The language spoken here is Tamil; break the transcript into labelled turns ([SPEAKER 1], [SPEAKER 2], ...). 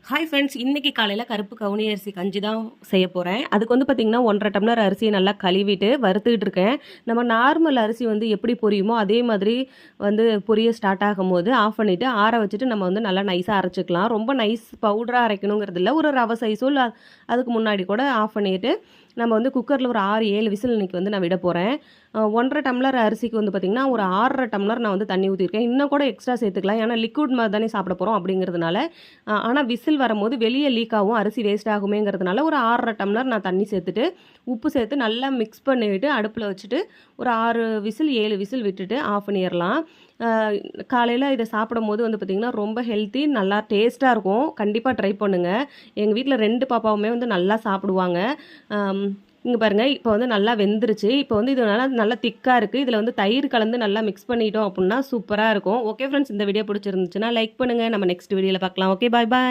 [SPEAKER 1] ஹாய் ஃப்ரெண்ட்ஸ், இன்னைக்கு காலையில் கருப்பு கவுனி அரிசி கஞ்சி தான் செய்ய போகிறேன். அதுக்கு வந்து பார்த்திங்கன்னா 1.5 டம்ளர் அரிசியை நல்லா கழுவிட்டு வறுத்துக்கிட்டு இருக்கேன். நம்ம நார்மல் அரிசி வந்து எப்படி பொரியுமோ அதே மாதிரி வந்து பொரிய ஸ்டார்ட் ஆகும்போது ஆஃப் பண்ணிவிட்டு ஆற வச்சுட்டு நம்ம வந்து நல்லா நைஸாக அரைச்சிக்கலாம். ரொம்ப நைஸ் பவுடராக அரைக்கணுங்கிறது இல்லை, ஒரு ரவை சைஸோ இல்லை அதுக்கு முன்னாடி கூட ஆஃப் பண்ணிவிட்டு நம்ம வந்து குக்கரில் ஒரு 6-7 விசில் இன்றைக்கி வந்து நான் விட போகிறேன். 1.5 டம்ளர் அரிசிக்கு வந்து பார்த்திங்கன்னா ஒரு 6.5 டம்ளர் நான் வந்து தண்ணி ஊற்றிருக்கேன். இன்னும் கூட எக்ஸ்ட்ரா சேர்த்துக்கலாம், ஏன்னா லிக்விட் மாதிரி தானே சாப்பிட போகிறோம் அப்படிங்கிறதுனால. ஆனால் விசில் வரும்போது வெளியே லீக் ஆகும், அரிசி வேஸ்ட் ஆகுமேங்கிறதுனால ஒரு 6.5 டம்ளர் நான் தண்ணி சேர்த்துட்டு உப்பு சேர்த்து நல்லா மிக்ஸ் பண்ணிவிட்டு அடுப்பில் வச்சுட்டு ஒரு 6 விசில் 7 விசில் விட்டுட்டு ஆஃப் பண்ணிடலாம். காலையில் இதை சாப்பிடும்போது வந்து பார்த்திங்கன்னா ரொம்ப ஹெல்த்தி, நல்லா டேஸ்ட்டாக இருக்கும். கண்டிப்பாக ட்ரை பண்ணுங்கள். எங்கள் வீட்டில் 2 பாப்பாவுமே வந்து நல்லா சாப்பிடுவாங்க. இங்கே பாருங்கள், இப்போ வந்து நல்லா வெந்துருச்சு. இப்போ வந்து இது நல்லா திக்காக இருக்குது. இதில் வந்து தயிர் கலந்து நல்லா மிக்ஸ் பண்ணிட்டோம் அப்படின்னா சூப்பராக இருக்கும். ஓகே ஃப்ரெண்ட்ஸ், இந்த வீடியோ பிடிச்சிருந்துச்சுன்னா லைக் பண்ணுங்கள். நம்ம நெக்ஸ்ட் வீடியோவில் பார்க்கலாம். ஓகே, பாய் பாய்.